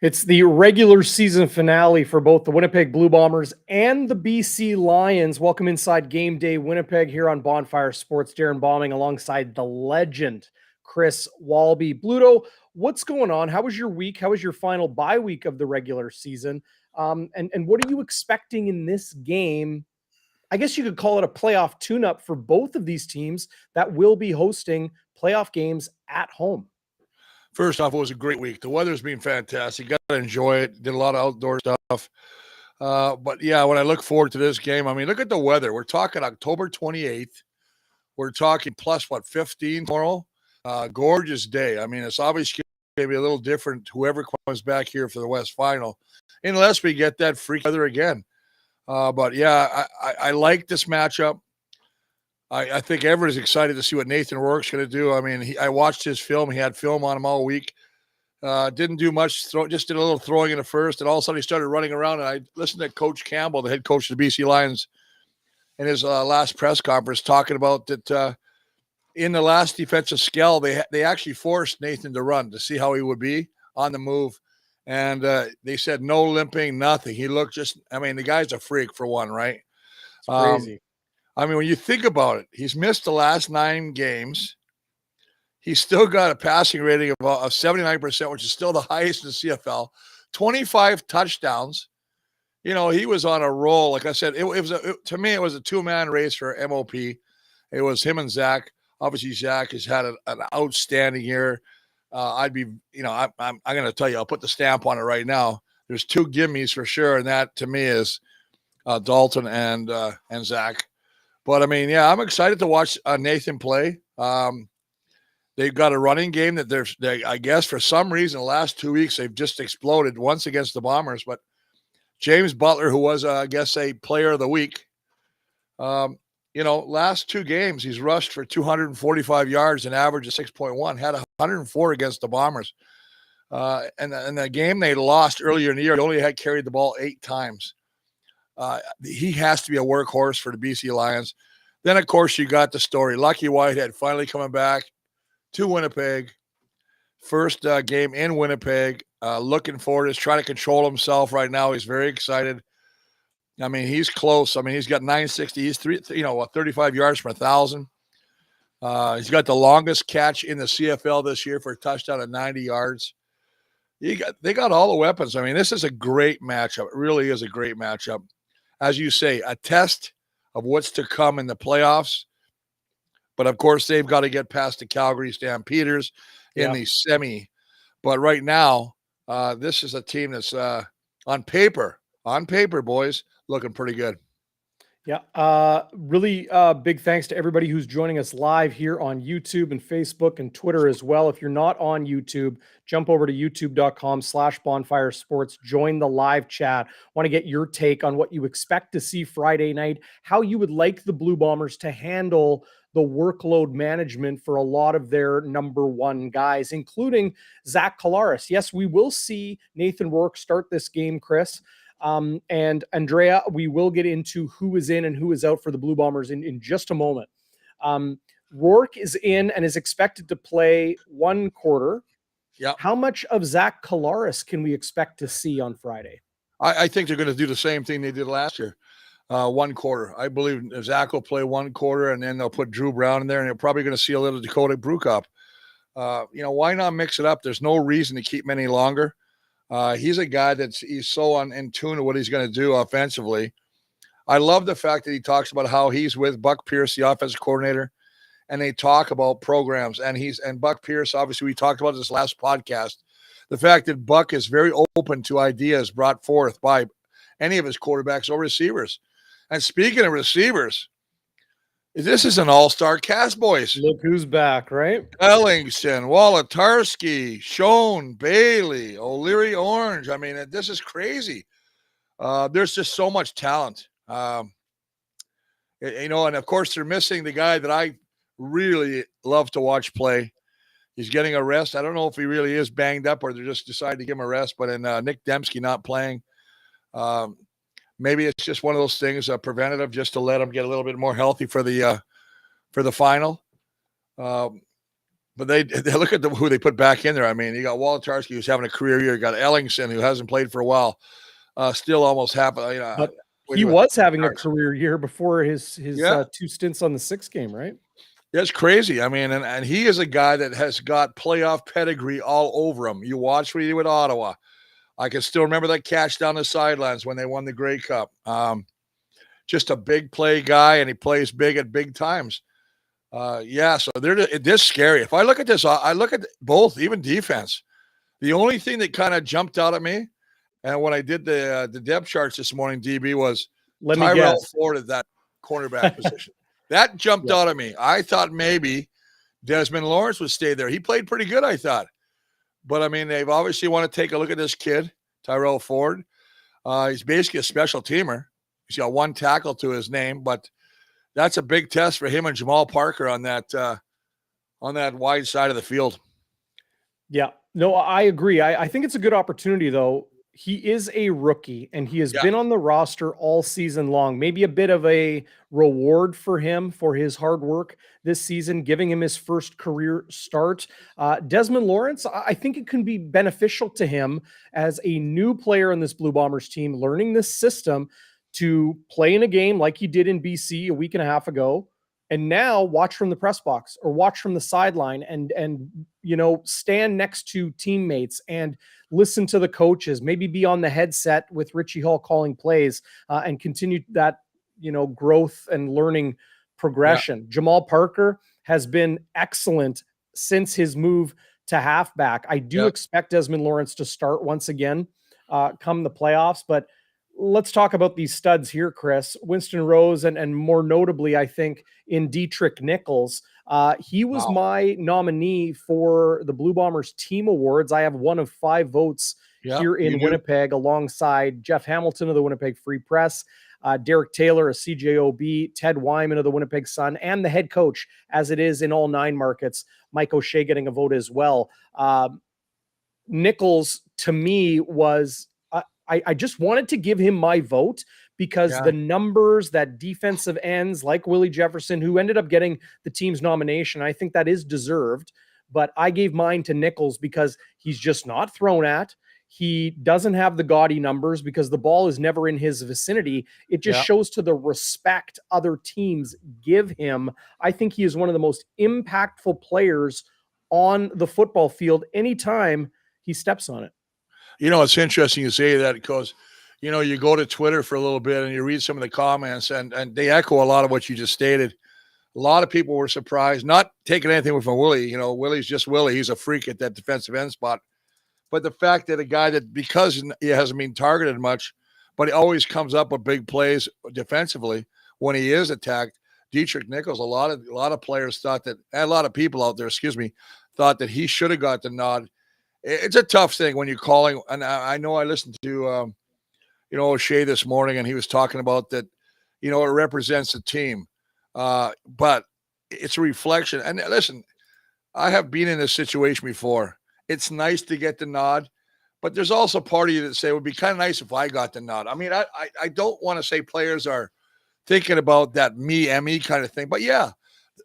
It's the regular season finale for both the Winnipeg Blue Bombers and the BC Lions. Welcome inside Game Day Winnipeg here on Bonfire Sports. Darrin Bauming alongside the legend Chris Walby. Bluto, what's going on? How was your week? How was your final bye week of the regular season? And what are you expecting in this game? I guess you could call it a playoff tune-up for both of these teams that will be hosting playoff games at home. First off, it was a great week. The weather's been fantastic. Got to enjoy it. Did a lot of outdoor stuff. But yeah, when I look forward to this game, I mean, look at the weather. We're talking October 28th. We're talking plus 15 tomorrow. Gorgeous day. I mean, it's obviously going to be a little different. Whoever comes back here for the West Final, unless we get that freak weather again. But yeah, I like this matchup. I think everybody's excited to see what Nathan Rourke's going to do. I mean, I watched his film. He had film on him all week. Didn't do much. Just did a little throwing in the first, and all of a sudden he started running around. And I listened to Coach Campbell, the head coach of the BC Lions, in his last press conference, talking about that in the last defensive scale, they actually forced Nathan to run to see how he would be on the move. And they said no limping, nothing. He looked just – I mean, the guy's a freak for one, right? It's crazy. I mean, when you think about it, he's missed the last 9 games. He's still got a passing rating of 79%, which is still the highest in the CFL. 25 touchdowns. You know, he was on a roll. Like I said, to me, it was a two-man race for MOP. It was him and Zach. Obviously, Zach has had an outstanding year. I'm going to tell you, I'll put the stamp on it right now. There's 2 gimmies for sure, and that to me is Dalton and Zach. But, I mean, yeah, I'm excited to watch Nathan play. They've got a running game that I guess, for some reason, the last 2 weeks, they've just exploded, once against the Bombers. But James Butler, who was, I guess, a player of the week, last 2 games, he's rushed for 245 yards, an average of 6.1, had 104 against the Bombers. And the game they lost earlier in the year, he only had carried the ball 8 times. He has to be a workhorse for the BC Lions. Then, of course, you got the story. Lucky Whitehead finally coming back to Winnipeg. First game in Winnipeg. Looking forward. He's trying to control himself right now. He's very excited. I mean, he's close. I mean, he's got 960. He's 35 yards from 1,000. He's got the longest catch in the CFL this year for a touchdown at 90 yards. They got all the weapons. I mean, this is a great matchup. It really is a great matchup. As you say, a test of what's to come in the playoffs. But, of course, they've got to get past the Calgary Stampeders in the semi. But right now, this is a team that's on paper, boys, looking pretty good. Yeah. Really big thanks to everybody who's joining us live here on YouTube and Facebook and Twitter as well. If you're not on YouTube, jump over to youtube.com/bonfire sports. Join the live chat. Want to get your take on what you expect to see Friday night, how you would like the Blue Bombers to handle the workload management for a lot of their number 1 guys, including Zach Collaros. Yes, we will see Nathan Rourke start this game, Chris. And Andrea, we will get into who is in and who is out for the Blue Bombers in just a moment. Rourke is in and is expected to play 1 quarter. Yeah. How much of Zach Collaros can we expect to see on Friday? I think they're going to do the same thing they did last year. 1 quarter. I believe Zach will play 1 quarter, and then they'll put Drew Brown in there, and they're probably going to see a little Dakota Brewkop. Why not mix it up? There's no reason to keep him any longer. He's a guy he's so in tune to what he's going to do offensively. I love the fact that he talks about how he's with Buck Pierce, the offensive coordinator, and they talk about programs. And Buck Pierce, obviously, we talked about this last podcast. The fact that Buck is very open to ideas brought forth by any of his quarterbacks or receivers. And speaking of receivers, this is an all-star cast, boys. Look who's back, right? Ellingson, Wolotarski, Schoen, Bailey, O'Leary, Orange. I mean, this is crazy. There's just so much talent. And of course, they're missing the guy that I really love to watch play. He's getting a rest. I don't know if he really is banged up or they just decided to give him a rest, but in Nick Dembski not playing, maybe it's just one of those things, preventative, just to let him get a little bit more healthy for the final. But they look at who they put back in there. I mean, you got Wolotarski, who's having a career year. You got Ellingson, who hasn't played for a while, still almost happened. But he was having a career year before his 2 stints on the 6 game, right? That's crazy. I mean, and he is a guy that has got playoff pedigree all over him. You watch what he did with Ottawa. I can still remember that catch down the sidelines when they won the Grey Cup. Just a big play guy, and he plays big at big times. So it is scary. If I look at this, I look at both, even defense. The only thing that kind of jumped out at me, and when I did the depth charts this morning, DB, was Tyrell Ford at that cornerback position. That jumped out at me. I thought maybe Desmond Lawrence would stay there. He played pretty good, I thought. But, I mean, they've obviously want to take a look at this kid, Tyrell Ford. He's basically a special teamer. He's got 1 tackle to his name, but that's a big test for him and Jamal Parker on that wide side of the field. Yeah, no, I agree. I think it's a good opportunity, though. He is a rookie, and he has been on the roster all season long. Maybe a bit of a reward for him for his hard work this season, giving him his first career start. Desmond Lawrence, I think it can be beneficial to him as a new player on this Blue Bombers team, learning this system to play in a game like he did in BC a week and a half ago, and now watch from the press box or watch from the sideline and stand next to teammates and listen to the coaches, maybe be on the headset with Richie Hall calling plays, and continue that, growth and learning progression. Jamal Parker has been excellent since his move to halfback. I do expect Desmond Lawrence to start once again come the playoffs, but let's talk about these studs here, Chris. Winston Rose, and more notably, I think, in Dietrich Nichols. He was my nominee for the Blue Bombers Team Awards. I have 1 of 5 votes here in Winnipeg, alongside Jeff Hamilton of the Winnipeg Free Press, Derek Taylor, a CJOB, Ted Wyman of the Winnipeg Sun, and the head coach, as it is in all 9 markets, Mike O'Shea, getting a vote as well. Nichols, to me, was... I just wanted to give him my vote because the numbers that defensive ends like Willie Jefferson, who ended up getting the team's nomination, I think that is deserved. But I gave mine to Nichols because he's just not thrown at. He doesn't have the gaudy numbers because the ball is never in his vicinity. It just shows to the respect other teams give him. I think he is one of the most impactful players on the football field anytime he steps on it. It's interesting you say that because, you go to Twitter for a little bit and you read some of the comments and they echo a lot of what you just stated. A lot of people were surprised, not taking anything from Willie. Willie's just Willie. He's a freak at that defensive end spot. But the fact that a guy that, because he hasn't been targeted much, but he always comes up with big plays defensively when he is attacked, Dietrich Nichols, a lot of players thought that, and a lot of people out there, thought that he should have got the nod. It's a tough thing when you're calling, and I know I listened to, O'Shea this morning, and he was talking about that, it represents the team, but it's a reflection. And listen, I have been in this situation before. It's nice to get the nod, but there's also part of you that say it would be kind of nice if I got the nod. I mean, I don't want to say players are thinking about that me kind of thing, but yeah.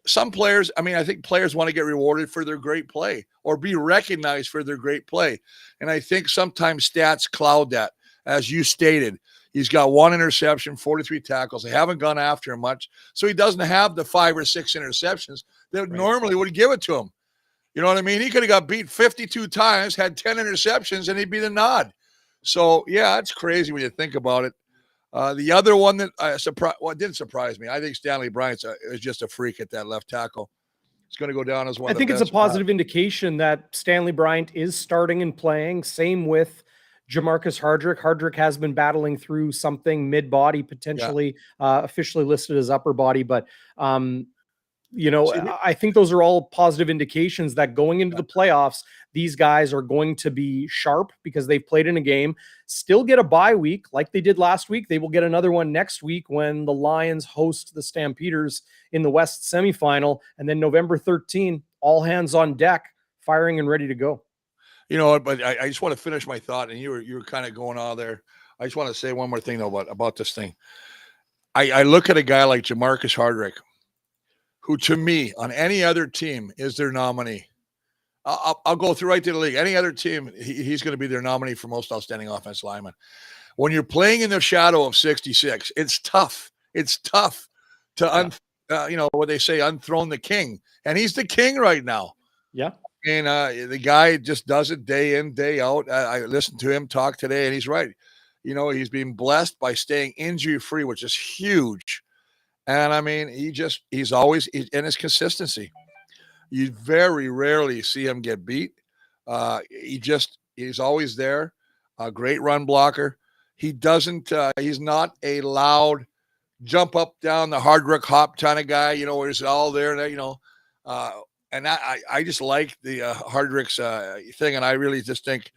Some players, I think players want to get rewarded for their great play or be recognized for their great play. And I think sometimes stats cloud that. As you stated, he's got 1 interception, 43 tackles. They haven't gone after him much. So he doesn't have the 5 or 6 interceptions that normally would give it to him. You know what I mean? He could have got beat 52 times, had 10 interceptions, and he'd be the nod. So, yeah, it's crazy when you think about it. The other one that it didn't surprise me. I think Stanley Bryant is just a freak at that left tackle. It's going to go down as one. I think it's a positive indication that Stanley Bryant is starting and playing. Same with Jamarcus Hardrick. Hardrick has been battling through something mid-body, potentially officially listed as upper body, but I think those are all positive indications that going into the playoffs, these guys are going to be sharp because they've played in a game, still get a bye week like they did last week. They will get another one next week when the Lions host the Stampeders in the West semifinal. And then November 13, all hands on deck, firing and ready to go. But I just want to finish my thought, and you were kind of going on there. I just want to say one more thing though about this thing. I look at a guy like Jamarcus Hardrick, who to me on any other team is their nominee. I'll go through right to the league. Any other team, he's going to be their nominee for most outstanding offensive lineman. When you're playing in the shadow of 66, it's tough. It's tough to, what they say, unthrone the king. And he's the king right now. Yeah. And the guy just does it day in, day out. I listened to him talk today, and he's right. He's being blessed by staying injury-free, which is huge. And, I mean, he's always in his consistency. You very rarely see him get beat. He's always there. A great run blocker. He's not a loud jump up, down the hard rock hop kind of guy, where it's all there, and I just like the Hardrick's thing, and I really just think,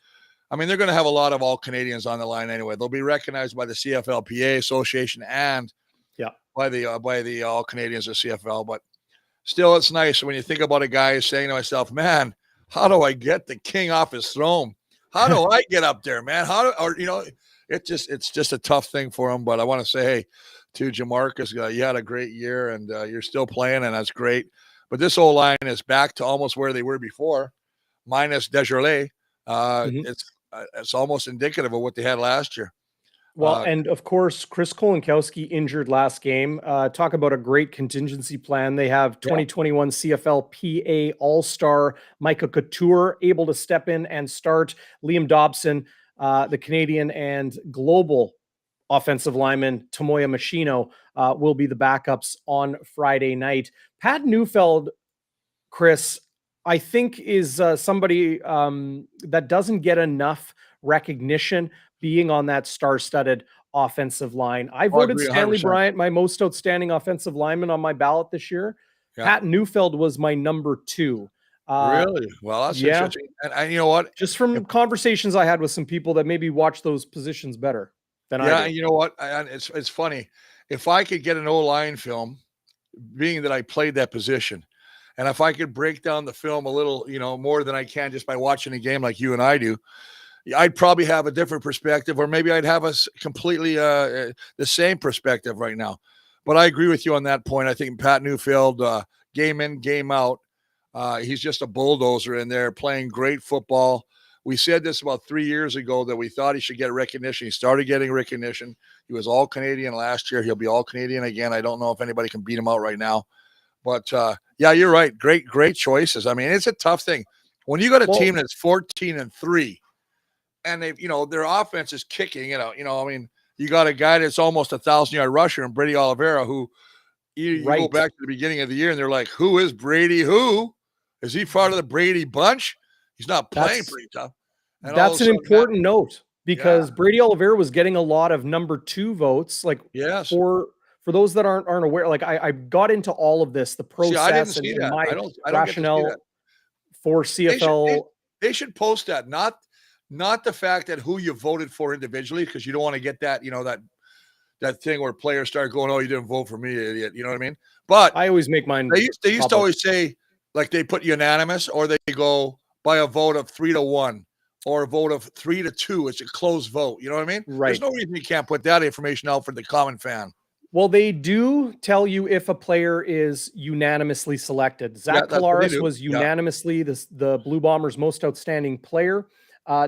they're going to have a lot of all Canadians on the line anyway. They'll be recognized by the CFLPA Association and by the all Canadians of CFL. But still, it's nice when you think about a guy saying to myself, man, how do I get the king off his throne? How do I get up there, man? It's just a tough thing for him. But I want to say, hey, to Jamarcus, you had a great year, and you're still playing, and that's great. But this old line is back to almost where they were before, minus Desjardins. It's almost indicative of what they had last year. Well, and of course, Chris Kolinkowski injured last game. Talk about a great contingency plan. They have 2021 CFL PA All-Star Micah Couture able to step in and start. Liam Dobson, the Canadian and global offensive lineman Tomoya Machino will be the backups on Friday night. Pat Neufeld, Chris, I think is somebody that doesn't get enough recognition being on that star-studded offensive line. I voted Stanley Bryant my most outstanding offensive lineman on my ballot this year. Yeah. Pat Neufeld was my number 2. Really? Well, that's interesting. And you know what? Just from conversations I had with some people that maybe watch those positions better than I do. Yeah, and you know what? It's funny. If I could get an O-line film, being that I played that position, and if I could break down the film a little, more than I can just by watching a game like you and I do, I'd probably have a different perspective, or maybe I'd have a completely the same perspective right now. But I agree with you on that point. I think Pat Neufeld, game in, game out, he's just a bulldozer in there playing great football. We said this about 3 years ago that we thought he should get recognition. He started getting recognition. He was all Canadian last year. He'll be all Canadian again. I don't know if anybody can beat him out right now. But, yeah, you're right. Great choices. It's a tough thing. When you got a team that's 14-3, and they've, their offense is kicking, you got a guy that's almost 1,000-yard rusher and Brady Oliveira, who you go back to the beginning of the year and they're like, who is Brady? Who is he part of the Brady bunch? He's not playing pretty tough. And that's an important note because Brady Oliveira was getting a lot of number 2 votes. Like for those that aren't aware, like I got into all of this, the process and my rationale for CFL. They should post that, not the fact that who you voted for individually, because you don't want to get that, that thing where players start going, oh, you didn't vote for me, idiot. You know what I mean? But I always make mine. They used to always say, like, they put unanimous, or they go by a vote of 3-1 or a vote of 3-2. It's a closed vote. You know what I mean? Right. There's no reason you can't put that information out for the common fan. Well, they do tell you if a player is unanimously selected. Zach Collaros was unanimously the Blue Bombers' most outstanding player.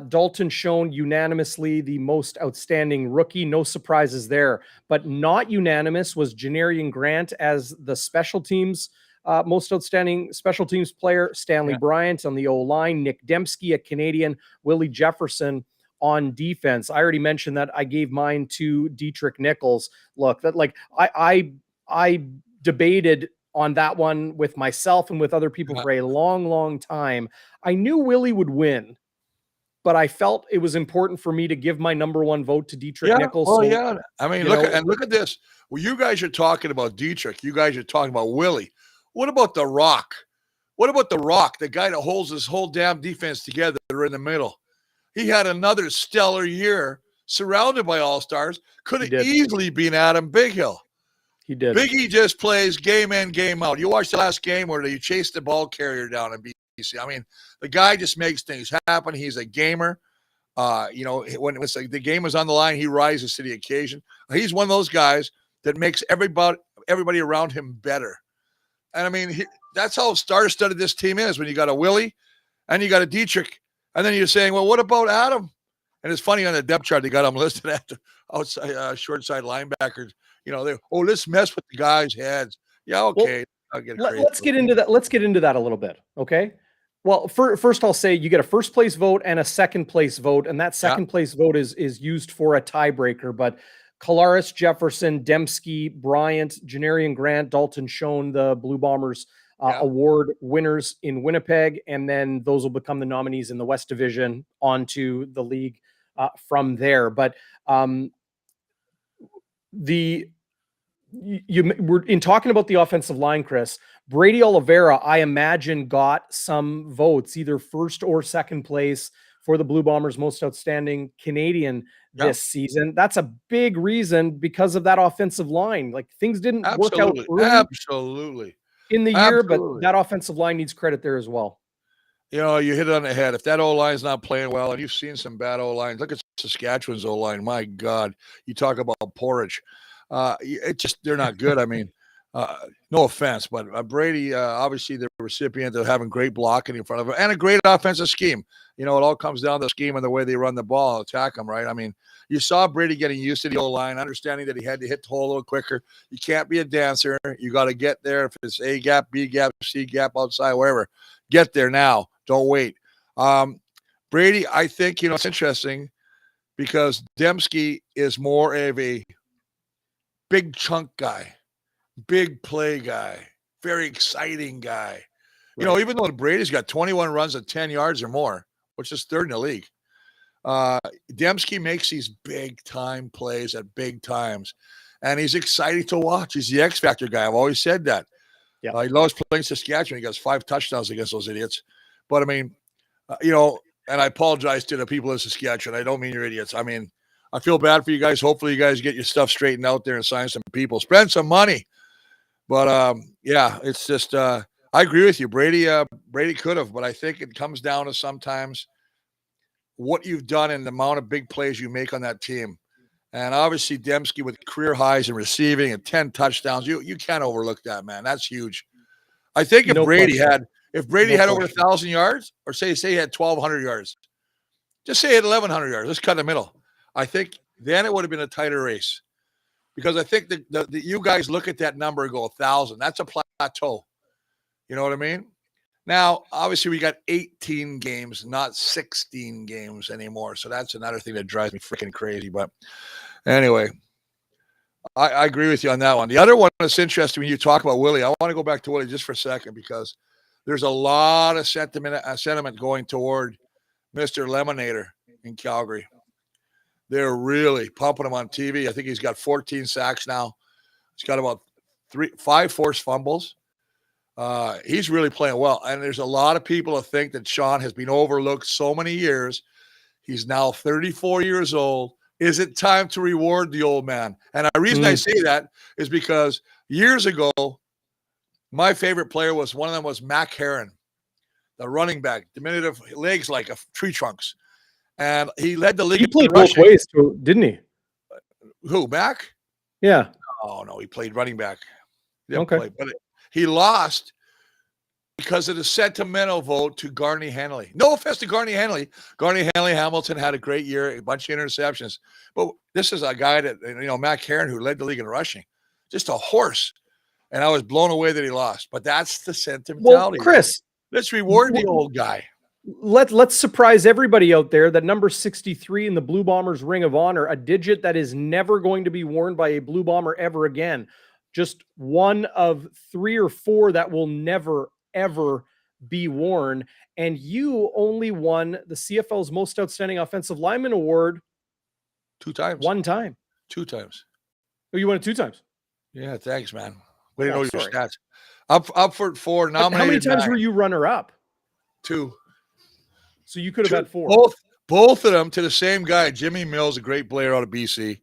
Dalton Schoen unanimously the most outstanding rookie. No surprises there. But not unanimous was Janarian Grant as the special teams most outstanding special teams player. Stanley Bryant on the O-line. Nick Dembski, a Canadian. Willie Jefferson on defense. I already mentioned that I gave mine to Dietrich Nichols. Look, that I debated on that one with myself and with other people for a long time. I knew Willie would win, but I felt it was important for me to give my number 1 vote to Dietrich Nichols. Look at this. Well, you guys are talking about Dietrich. You guys are talking about Willie. What about the Rock? What about the Rock, the guy that holds his whole damn defense together in the middle? He had another stellar year, surrounded by all-stars. Could have easily been Adam Bighill. He did. Biggie just plays game in, game out. You watched the last game where they chased the ball carrier down in BC. The guy just makes things happen. He's a gamer. When it's like the game is on the line, he rises to the occasion. He's one of those guys that makes everybody around him better. And that's how star-studded this team is. When you got a Willie, and you got a Dietrich, and then you're saying, well, what about Adam? And it's funny on the depth chart, they got him listed at the outside, short side linebackers. Let's mess with the guys' heads. Yeah, okay. I'll get crazy. Let's get into that. Let's get into that a little bit. Okay. Well, first I'll say you get a first place vote and a second place vote, and that second place vote is used for a tiebreaker. But Collaros, Jefferson, Dembski, Bryant, Janarian Grant, Dalton Schoen, the Blue Bombers award winners in Winnipeg, and then those will become the nominees in the West Division onto the league from there. But we're in talking about the offensive line, Chris. Brady Oliveira, I imagine, got some votes, either first or second place for the Blue Bombers' most outstanding Canadian this season. That's a big reason because of that offensive line. Like, things didn't work out early in the year, but that offensive line needs credit there as well. You hit it on the head. If that O-line's not playing well, and you've seen some bad O-lines, look at Saskatchewan's O-line. My God, you talk about porridge. They're not good. I mean, no offense, but Brady, obviously the recipient of having great blocking in front of him and a great offensive scheme. It all comes down to the scheme and the way they run the ball, attack them, right? I mean, you saw Brady getting used to the O-line, understanding that he had to hit the hole a little quicker. You can't be a dancer. You got to get there. If it's A gap, B gap, C gap, outside, wherever, get there now. Don't wait. Brady, I think, it's interesting because Dembski is more of a big chunk guy, big play guy, very exciting guy. Right. Even though Brady's got 21 runs at 10 yards or more, which is third in the league, Dembski makes these big time plays at big times, and he's exciting to watch. He's the X Factor guy. I've always said that. Yeah, he loves playing Saskatchewan. He got 5 touchdowns against those idiots. But I mean, and I apologize to the people in Saskatchewan. I don't mean you're idiots. I mean, I feel bad for you guys. Hopefully you guys get your stuff straightened out there and sign some people. Spend some money. But, it's just I agree with you. Brady could have, but I think it comes down to sometimes what you've done and the amount of big plays you make on that team. And obviously Dembski with career highs in receiving and 10 touchdowns, you can't overlook that, man. That's huge. I think if Brady had over 1,000 yards, or say he had 1,200 yards, just say he had 1,100 yards, let's cut in the middle. I think then it would have been a tighter race, because I think that you guys look at that number and go 1,000. That's a plateau. You know what I mean? Now, obviously, we got 18 games, not 16 games anymore. So that's another thing that drives me freaking crazy. But anyway, I agree with you on that one. The other one that's interesting when you talk about Willie, I want to go back to Willie just for a second, because there's a lot of sentiment going toward Mr. Lemonator in Calgary. They're really pumping him on TV. I think he's got 14 sacks now. He's got about 5 forced fumbles. He's really playing well. And there's a lot of people that think that Sean has been overlooked so many years. He's now 34 years old. Is it time to reward the old man? And the reason I say that is because years ago, my favorite player one of them was Mac Heron, the running back, diminutive legs like tree trunks. And he led the league. He played both ways, too, didn't he? Who, Mac? Yeah. Oh, no, he played running back. Okay. But he lost because of the sentimental vote to Garney Henley. No offense to Garney Henley. Garney Henley Hamilton had a great year, a bunch of interceptions. But this is a guy that, Mac Heron, who led the league in rushing. Just a horse. And I was blown away that he lost. But that's the sentimentality. Well, Chris, let's reward the old guy. Let's surprise everybody out there that number 63 in the Blue Bombers Ring of Honor, a digit that is never going to be worn by a Blue Bomber ever again. Just one of 3 or 4 that will never, ever be worn. And you only won the CFL's Most Outstanding Offensive Lineman Award 2 times. 1 time. 2 times. Oh, you won it 2 times? Yeah, thanks, man. We didn't know your stats. Up for 4. Nominated. How many times were you runner-up? 2. So you could have had 4. Both of them to the same guy. Jimmy Mills, a great player out of BC.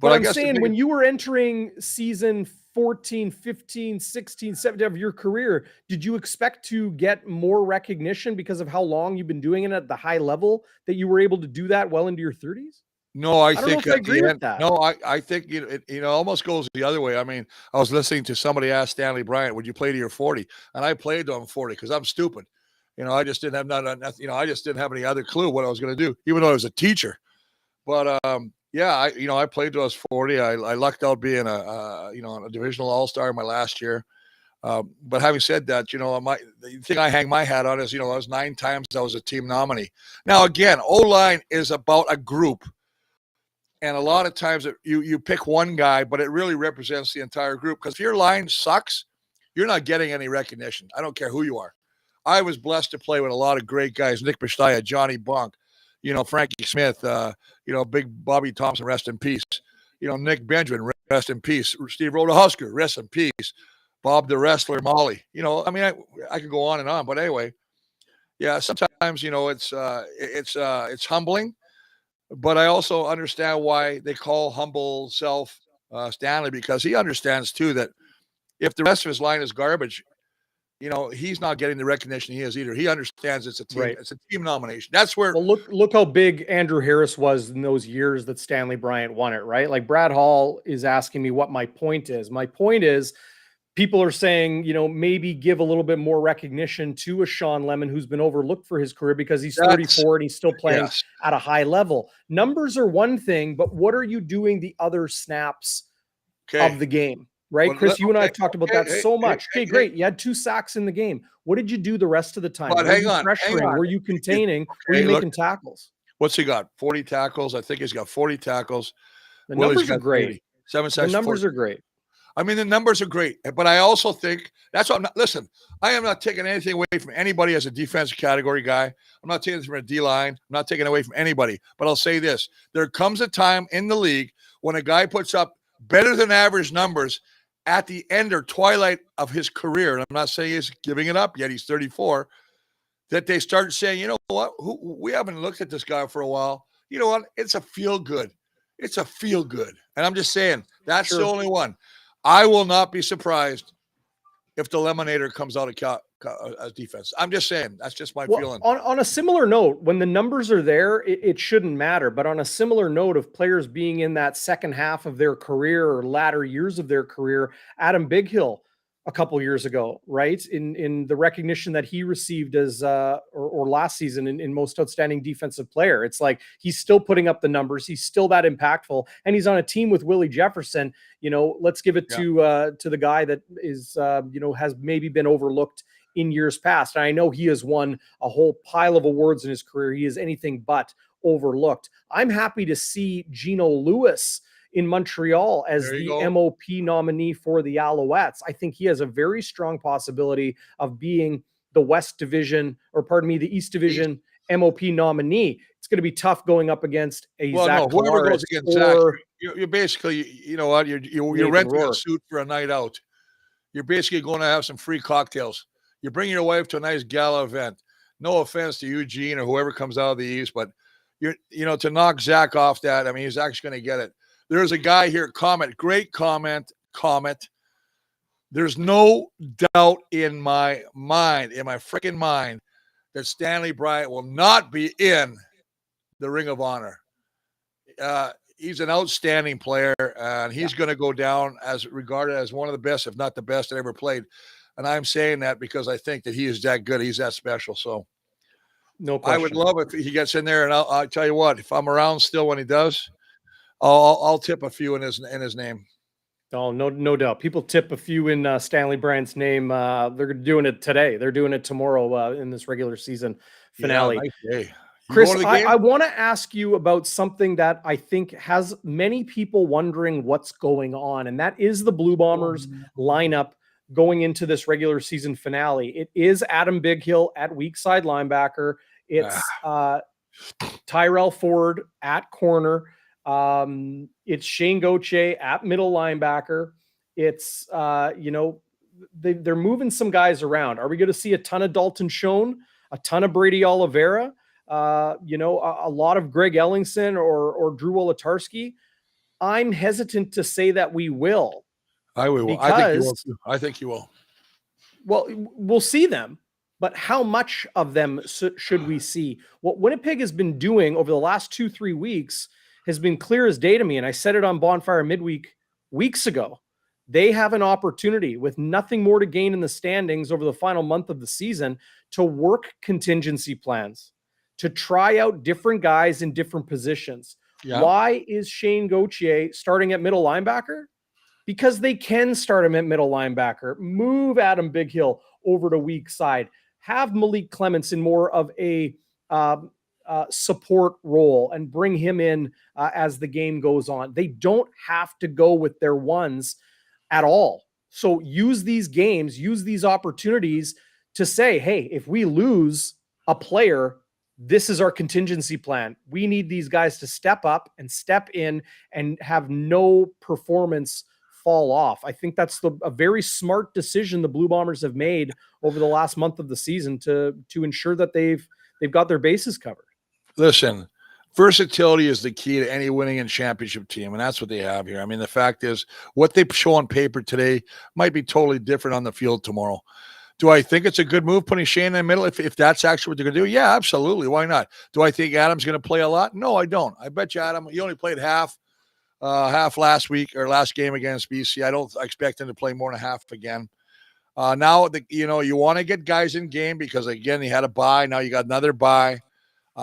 But I'm saying, when you were entering season 14, 15, 16, 17 of your career, did you expect to get more recognition because of how long you've been doing it at the high level, that you were able to do that well into your 30s? No, I think I agree with that. No, I think it almost goes the other way. I mean, I was listening to somebody ask Stanley Bryant, would you play to your 40? And I played to him 40 because I'm stupid. I just didn't have nothing. I just didn't have any other clue what I was going to do, even though I was a teacher. But yeah, I played till I was 40. I lucked out being a divisional all-star my last year. But having said that, the thing I hang my hat on is, I was 9 times I was a team nominee. Now, again, O-line is about a group. And a lot of times you pick one guy, but it really represents the entire group. Because if your line sucks, you're not getting any recognition. I don't care who you are. I was blessed to play with a lot of great guys, Nick Bastaya, Johnny Bunk, Frankie Smith, big Bobby Thompson, rest in peace. Nick Benjamin, rest in peace. Steve Rodehusker, rest in peace. Bob the Wrestler, Molly. I could go on and on. But anyway, yeah, sometimes, it's humbling. But I also understand why they call humble self Stanley, because he understands, too, that if the rest of his line is garbage, he's not getting the recognition he is either. He understands it's a team. Right. It's a team nomination. That's where. Well, look how big Andrew Harris was in those years that Stanley Bryant won it, right? Like Brad Hall is asking me what my point is. My point is, people are saying, maybe give a little bit more recognition to a Sean Lemon who's been overlooked for his career because he's 34 and he's still playing at a high level. Numbers are one thing, but what are you doing the other snaps of the game? Right, well, Chris, you and I have talked about that so much. Okay, great. You had 2 sacks in the game. What did you do the rest of the time? But hang on. Were you containing? Were you making tackles? What's he got? 40 tackles. I think he's got 40 tackles. The numbers are great. 7 sacks. The numbers are great. I mean, the numbers are great, but I also think that's what I'm not. Listen, I am not taking anything away from anybody as a defensive category guy. I'm not taking this from a D line. I'm not taking away from anybody. But I'll say this: there comes a time in the league when a guy puts up better than average numbers at the end or twilight of his career, and I'm not saying he's giving it up yet, he's 34, that they start saying, you know what, we haven't looked at this guy for a while. You know what, it's a feel good. It's a feel good. And I'm just saying, that's the only one. I will not be surprised if the Lemonator comes out as defense. I'm just saying, that's just my feeling. On a similar note, when the numbers are there, it shouldn't matter. But on a similar note of players being in that second half of their career or latter years of their career, Adam Bighill a couple years ago, right? In the recognition that he received as or last season in most outstanding defensive player. It's like he's still putting up the numbers. He's still that impactful, and he's on a team with Willie Jefferson. Let's give it to the guy that is has maybe been overlooked in years past. And I know he has won a whole pile of awards in his career. He is anything but overlooked. I'm happy to see Gino Lewis in Montreal as the MOP nominee for the Alouettes. I think he has a very strong possibility of being the West Division, or pardon me, the East Division MOP nominee. It's going to be tough going up against Zach Collaros. Whoever goes against Zach, you're basically, you're renting a suit for a night out. You're basically going to have some free cocktails. You bring your wife to a nice gala event. No offense to Eugene or whoever comes out of the East, but to knock Zach off that, I mean, he's actually going to get it. There's a guy here, great comment. There's no doubt in my freaking mind, that Stanley Bryant will not be in the Ring of Honor. He's an outstanding player, and he's going to go down as regarded as one of the best, if not the best, that ever played. And I'm saying that because I think that he is that good. He's that special. So no question. I would love if he gets in there, and I'll tell you what, if I'm around still when he does, I'll tip a few in his name. Oh, no doubt. People tip a few in Stanley Bryant's name. They're doing it today. They're doing it tomorrow in this regular season finale. Yeah, nice day. Chris, I want to ask you about something that I think has many people wondering what's going on, and that is the Blue Bombers lineup going into this regular season finale. It is Adam Bighill at weak side linebacker. It's Tyrell Ford at corner. It's Shane Gauthier at middle linebacker. It's, they're moving some guys around. Are we going to see a ton of Dalton Schoen, a ton of Brady Oliveira, a lot of Greg Ellingson or Drew Wolotarski? I'm hesitant to say that we will. I will. I think you will. Well, we'll see them. But how much of them should we see? What Winnipeg has been doing over the last 2-3 weeks has been clear as day to me. And I said it on Bonfire midweek weeks ago. They have an opportunity with nothing more to gain in the standings over the final month of the season to work contingency plans, to try out different guys in different positions. Yeah. Why is Shane Gauthier starting at middle linebacker? Because they can start him at middle linebacker, move Adam Bighill over to weak side, have Malik Clements in more of a support role and bring him in as the game goes on. They don't have to go with their ones at all. So use these games, use these opportunities to say, hey, if we lose a player, this is our contingency plan. We need these guys to step up and step in and have no performance fall off. I think that's a very smart decision the Blue Bombers have made over the last month of the season to ensure that they've got their bases covered. Listen, versatility is the key to any winning and championship team, and that's what they have here. I mean, the fact is, what they show on paper today might be totally different on the field tomorrow. Do I think it's a good move putting Shane in the middle if that's actually what they're going to do? Yeah, absolutely. Why not? Do I think Adam's going to play a lot? No, I don't. I bet you Adam, he only played half last week or last game against BC. I expect him to play more than half again. Now, you want to get guys in game because, again, he had a bye. Now you got another bye.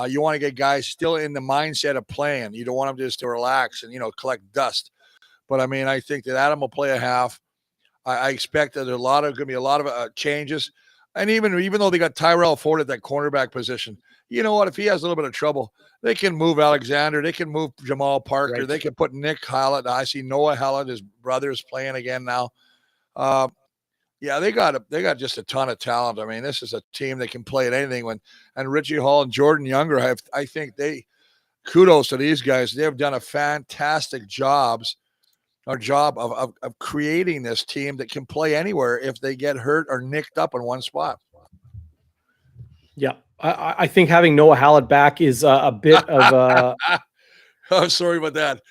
You want to get guys still in the mindset of playing. You don't want them just to relax and, collect dust. But, I mean, I think that Adam will play a half. I expect that there's going to be a lot of changes. And even though they got Tyrell Ford at that cornerback position, you know what? If he has a little bit of trouble, they can move Alexander. They can move Jamal Parker. Right. They can put Nick Hallett. I see Noah Hallett, his brother, is playing again now. Yeah, they got just a ton of talent. I mean, this is a team that can play at anything. And Richie Hall and Jordan Younger, I think kudos to these guys. They have done a fantastic job of creating this team that can play anywhere if they get hurt or nicked up in one spot. Yeah, I think having Noah Hallett back is a bit of I'm sorry about that.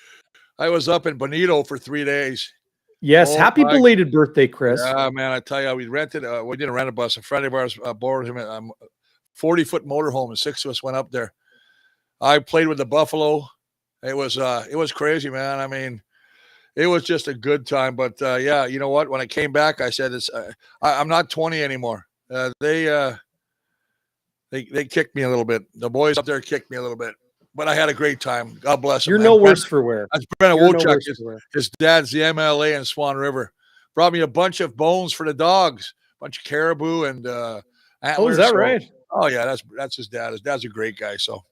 I was up in Bonito for 3 days. Yes, happy belated birthday, Chris. Yeah, man, I tell you, we didn't rent a bus. A friend of ours borrowed him a 40-foot motorhome, and 6 of us went up there. I played with the Buffalo. It was crazy, man. I mean, it was just a good time. But yeah, you know what? When I came back, I said, I'm not 20 anymore. They kicked me a little bit. The boys up there kicked me a little bit. But I had a great time. God bless him. You're no worse for wear. That's Brennan Wochuk. His dad's the MLA in Swan River. Brought me a bunch of bones for the dogs, a bunch of caribou and antlers. Oh, is that right? Oh yeah, that's his dad. His dad's a great guy. So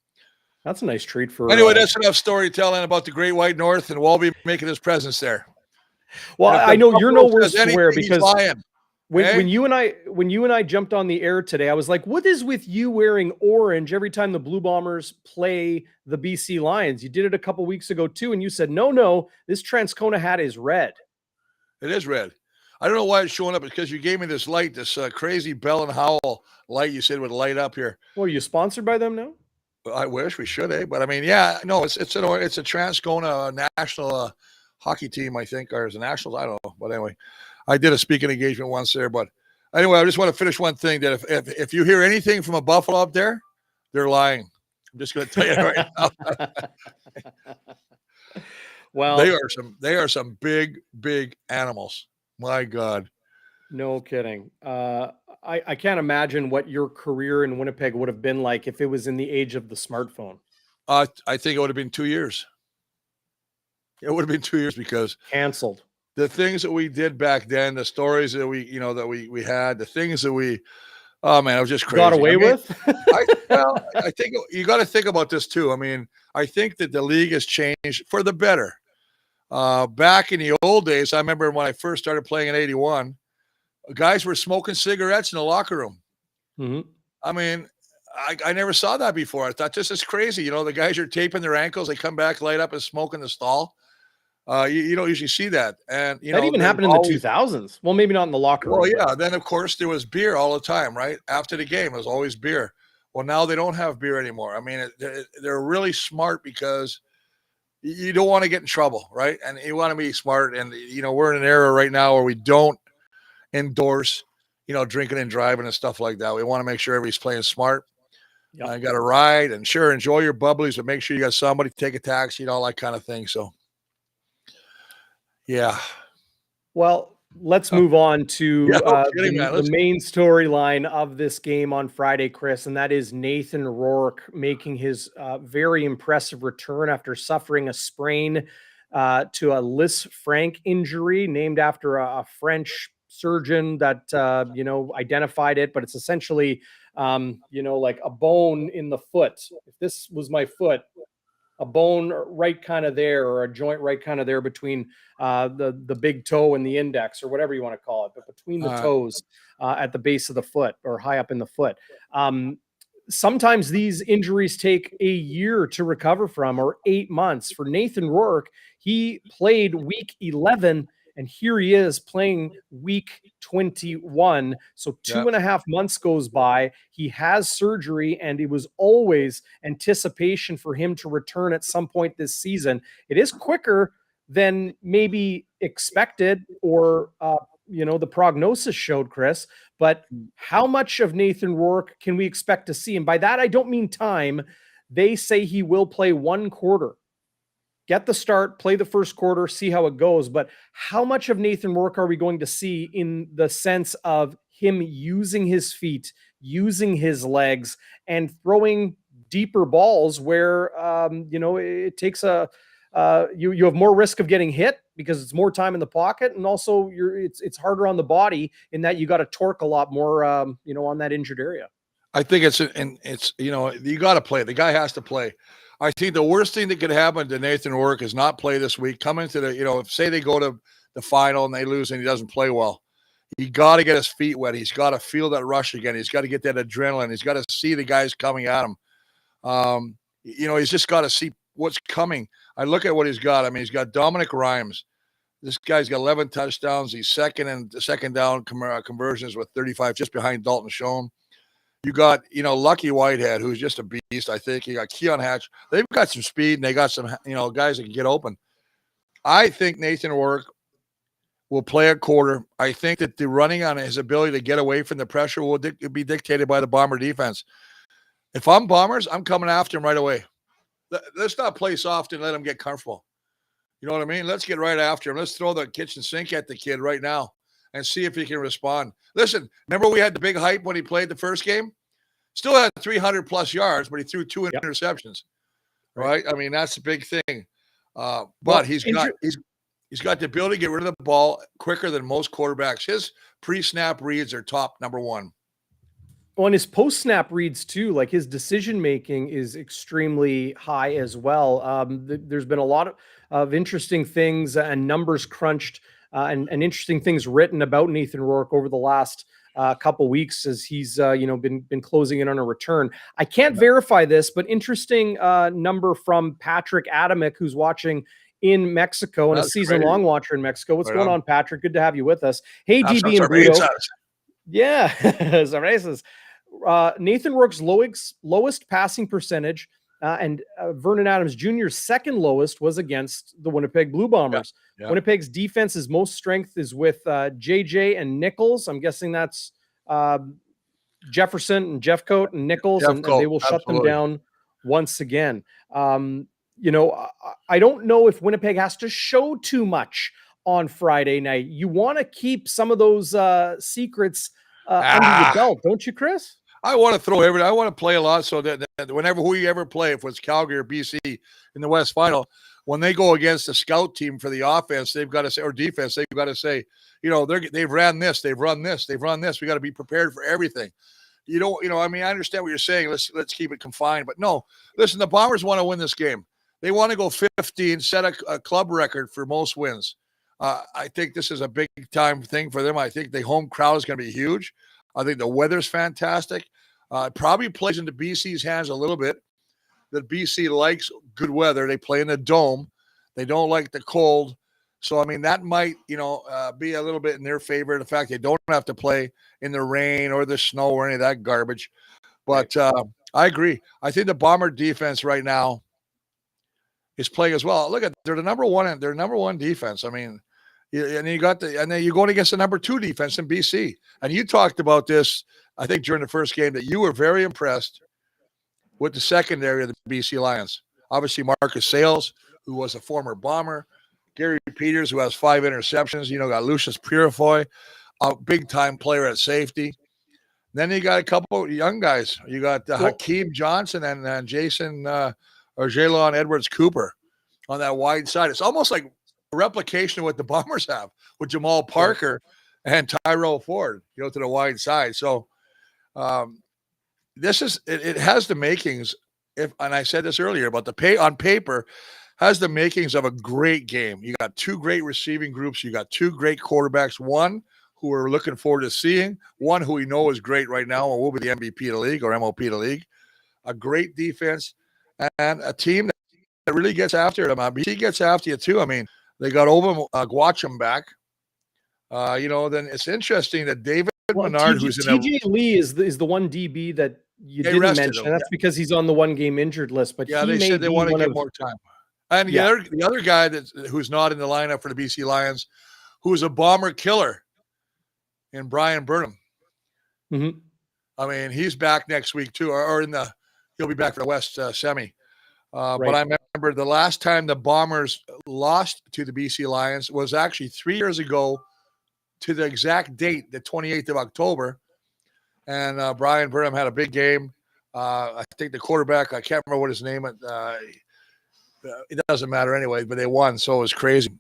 that's a nice treat for. Anyway, that's enough storytelling about the Great White North and Walby making his presence there. Well, I know you're no worse for wear because lying. When you and I jumped on the air today, I was like, what is with you wearing orange every time the Blue Bombers play the BC Lions? You did it a couple weeks ago too, and you said, no, this Transcona hat is red. It is red. I don't know why it's showing up. It's because you gave me this light, this crazy Bell and Howell light you said would light up here. Well, are you sponsored by them now? Well, I wish we should, But I mean, yeah, no, it's a Transcona national hockey team, I think, or is it nationals? I don't know. But anyway, I did a speaking engagement once there. But anyway, I just want to finish one thing that if you hear anything from a Buffalo up there, they're lying. I'm just going to tell you right now. Well, they are some big animals. My God. No kidding. I can't imagine what your career in Winnipeg would have been like if it was in the age of the smartphone. I think it would have been 2 years. It would have been 2 years because canceled. The things that we did back then, the stories that we had, the things that we, oh man, it was just crazy. Got away with? I think you got to think about this too. I mean, I think that the league has changed for the better. Back in the old days, I remember when I first started playing in '81, guys were smoking cigarettes in the locker room. Mm-hmm. I mean, I never saw that before. I thought this is crazy. The guys are taping their ankles. They come back, light up and smoke in the stall. You don't usually see that. And that even happened in the 2000s. Well, maybe not in the locker room. Well, yeah. Then, of course, there was beer all the time, right? After the game, there's always beer. Well, now they don't have beer anymore. I mean, they're really smart because you don't want to get in trouble, right? And you want to be smart. And, we're in an era right now where we don't endorse, drinking and driving and stuff like that. We want to make sure everybody's playing smart. Yep. I got a ride and sure, enjoy your bubblies, but make sure you got somebody to take a taxi and all that kind of thing. So, yeah. Well, let's move on to Yeah, no kidding, man. the main storyline of this game on Friday, Chris, and that is Nathan Rourke making his very impressive return after suffering a sprain to a Lis Frank injury named after a French surgeon that identified it, but it's essentially like a bone in the foot. If this was my foot, a bone right kind of there, or a joint right kind of there between the big toe and the index, or whatever you want to call it, but between the toes at the base of the foot or high up in the foot. Sometimes these injuries take a year to recover from, or 8 months. For Nathan Rourke, he played week 11, and here he is playing week 21. So 2.5 months goes by. He has surgery, and it was always anticipation for him to return at some point this season. It is quicker than maybe expected, or the prognosis showed, Chris. But how much of Nathan Rourke can we expect to see? And by that, I don't mean time. They say he will play 1 quarter. Get the start, play the first quarter, see how it goes. But how much of Nathan Rourke are we going to see in the sense of him using his feet, using his legs, and throwing deeper balls where, it takes you have more risk of getting hit because it's more time in the pocket, and also it's harder on the body in that you got to torque a lot more, on that injured area. I think you got to play. The guy has to play. I think the worst thing that could happen to Nathan Rourke is not play this week. Come into the, if say they go to the final and they lose and he doesn't play well, he got to get his feet wet. He's got to feel that rush again. He's got to get that adrenaline. He's got to see the guys coming at him. He's just got to see what's coming. I look at what he's got. I mean, he's got Dominic Rhymes. This guy's got 11 touchdowns. He's second down conversions with 35, just behind Dalton Schoen. You got, Lucky Whitehead, who's just a beast, I think. You got Keon Hatch. They've got some speed, and they got some, guys that can get open. I think Nathan Rourke will play a quarter. I think that the running on his ability to get away from the pressure will be dictated by the Bomber defense. If I'm Bombers, I'm coming after him right away. Let's not play soft and let him get comfortable. You know what I mean? Let's get right after him. Let's throw the kitchen sink at the kid right now and see if he can respond. Listen, remember we had the big hype when he played the first game? Still had 300-plus yards, but he threw 2 interceptions, right? I mean, that's a big thing. But he's got the ability to get rid of the ball quicker than most quarterbacks. His pre-snap reads are top number 1. On his post-snap reads too, like his decision-making is extremely high as well. There's been a lot of interesting things and numbers crunched and interesting things written about Nathan Rourke over the last couple weeks as he's been closing in on a return. I can't verify this, but interesting number from Patrick Adamick, who's watching in Mexico and a season-long watcher in Mexico. What's going on, Patrick? Good to have you with us. Hey, DB and Bruto. Yeah, Nathan Rourke's lowest passing percentage and Vernon Adams Jr.'s second lowest was against the Winnipeg Blue Bombers. Yeah. Winnipeg's defense's most strength is with JJ and Nichols. I'm guessing that's Jefferson and Jeffcoat and Nichols, and they will shut them down once again. I don't know if Winnipeg has to show too much on Friday night. You want to keep some of those secrets under your belt, don't you, Chris? I want to throw everything. I want to play a lot so that whenever we ever play, if it's Calgary or BC in the West Final, when they go against the scout team for the offense, they've got to say, or defense, they've got to say, they've ran this, they've run this, they've run this. We got to be prepared for everything. I understand what you're saying. Let's keep it confined, but no, listen, the Bombers want to win this game. They want to go 15, set a club record for most wins. I think this is a big time thing for them. I think the home crowd is going to be huge. I think the weather's fantastic. It probably plays into BC's hands a little bit. That BC likes good weather. They play in the dome. They don't like the cold. So, I mean, that might, be a little bit in their favor. The fact they don't have to play in the rain or the snow or any of that garbage. But I agree. I think the Bomber defense right now is playing as well. Look at they're number one defense. I mean, and then you're going against the number 2 defense in BC. And you talked about this, I think, during the first game, that you were very impressed with the secondary of the BC Lions. Obviously, Marcus Sales, who was a former Bomber, Gary Peters, who has 5 interceptions. Got Lucius Purifoy, a big-time player at safety. Then you got a couple young guys. You got Hakeem Johnson and Jason or Jalon Edwards Cooper on that wide side. It's almost like a replication of what the Bombers have with Jamal Parker and Tyrell Ford, to the wide side. So it has the makings. And I said this earlier about on paper, has the makings of a great game. You got 2 great receiving groups. You got 2 great quarterbacks. One who we're looking forward to seeing. One who we know is great right now and will be the MVP of the league or MOP of the league. A great defense and a team that really gets after them. BC gets after you too. I mean, they got Guacham back. Then it's interesting that David Menard, who's in TJ Lee is the one DB that you didn't mention. That's because he's on the 1-game injured list. But they said they want to get more time. And the other guy who's not in the lineup for the BC Lions, who's a Bomber killer, in Brian Burnham. Mm-hmm. I mean, he's back next week too, or he'll be back for the West semi. But I remember the last time the Bombers lost to the BC Lions was actually 3 years ago to the exact date, the 28th of October. And Brian Burnham had a big game. I think the quarterback, I can't remember what his name is. It doesn't matter anyway, but they won, so it was crazy.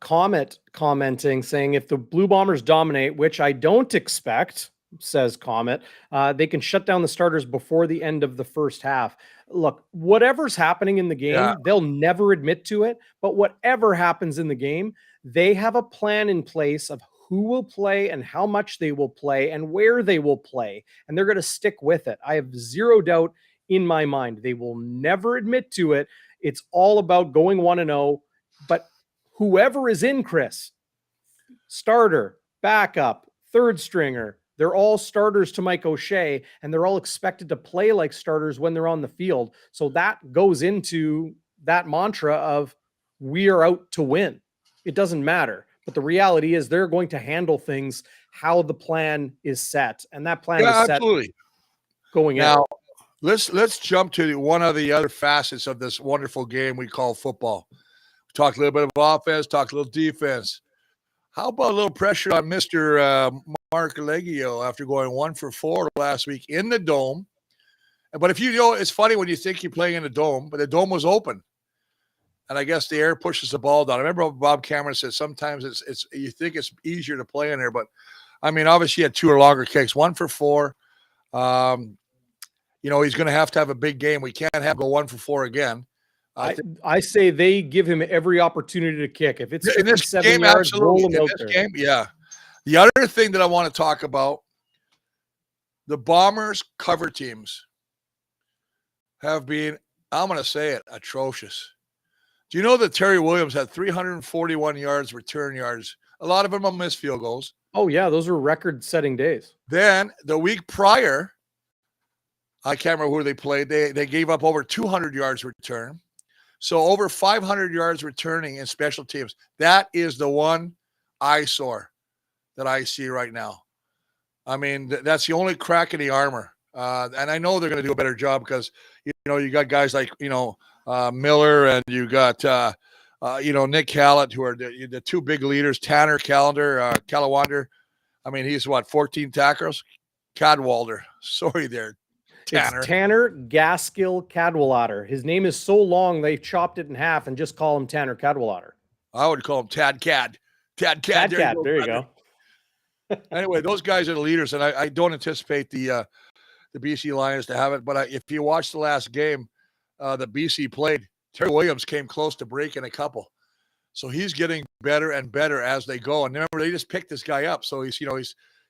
Commenting saying if the Blue Bombers dominate, which I don't expect, says Comet, they can shut down the starters before the end of the first half. Look, whatever's happening in the game, they'll never admit to it, but whatever happens in the game, they have a plan in place of who will play and how much they will play and where they will play, and they're going to stick with it. I have zero doubt in my mind. They will never admit to it. It's all about going 1-0, but whoever is in, Chris, starter, backup, third stringer, they're all starters to Mike O'Shea, and they're all expected to play like starters when they're on the field. So that goes into that mantra of we are out to win. It doesn't matter. But the reality is they're going to handle things how the plan is set. And that plan is set going out. Now, let's jump to one of the other facets of this wonderful game we call football. Talk a little bit of offense, talk a little defense. How about a little pressure on Mr. Mark Leggio after going 1 for 4 last week in the Dome? But if it's funny when you think you're playing in the Dome, but the Dome was open. And I guess the air pushes the ball down. I remember Bob Cameron said sometimes it's you think it's easier to play in there, but I mean, obviously he had 2 or longer kicks, 1 for 4. He's going to have a big game. We can't have go 1 for 4 again. I say they give him every opportunity to kick. If it's in this game, yards, absolutely. In this game, yeah. The other thing that I want to talk about, the Bombers cover teams have been, I'm going to say it, atrocious. Do you know that Terry Williams had 341 yards, return yards? A lot of them on missed field goals. Oh, yeah, those were record-setting days. Then the week prior, I can't remember who they played. They gave up over 200 yards return. So over 500 yards returning in special teams. That is the one eyesore that I see right now. I mean, that's the only crack in the armor. And I know they're going to do a better job because, you got guys like, Miller and you got, Nick Callett, who are the 2 big leaders, Tanner Callawander. I mean, he's 14 tackles? Cadwalder. Sorry there. Tanner. It's Tanner Gaskill Cadwallader. His name is so long they chopped it in half and just call him Tanner Cadwallader. I would call him Tad Cad. Tad Cad. There you go. Anyway, those guys are the leaders, and I don't anticipate the BC Lions to have it. But if you watch the last game that BC played, Terry Williams came close to breaking a couple. So he's getting better and better as they go. And remember, they just picked this guy up. So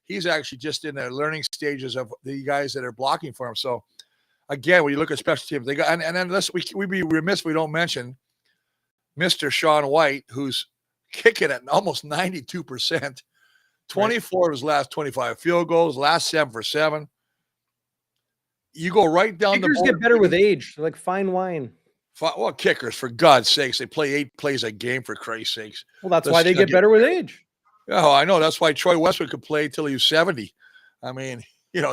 he's actually just in the learning stages of the guys that are blocking for him. So again, when you look at special teams, they got, and then we'd be remiss if we don't mention Mr. Sean White, who's kicking at almost 92%, 24 of his last 25 field goals, last 7 for 7. You go right down Kickers the board. Get better with age. They're like fine wine. Well, kickers, for God's sakes, they play 8 plays a game, for Christ's sakes. Well, that's why they get better with age. Oh, I know. That's why Troy Westwood could play till he was 70. I mean,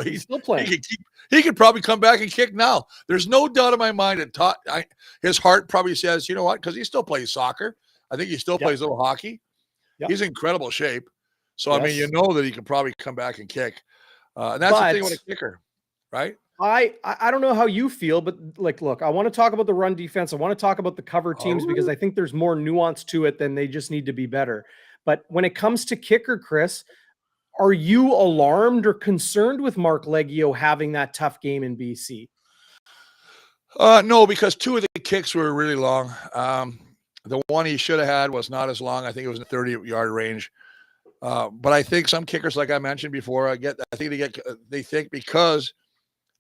He's still playing. He could probably come back and kick now. There's no doubt in my mind that his heart probably says, you know what? Because he still plays soccer. I think he still plays a little hockey. Yep. He's in incredible shape. So, I mean, you know that he could probably come back and kick. And that's the thing with a kicker, right? I don't know how you feel, but look, I want to talk about the run defense. I want to talk about the cover teams because I think there's more nuance to it than they just need to be better. But when it comes to kicker, Chris, are you alarmed or concerned with Mark Leggio having that tough game in BC? No, because 2 of the kicks were really long. The one he should have had was not as long. I think it was in the 30-yard range. But I think some kickers, like I mentioned before, they think because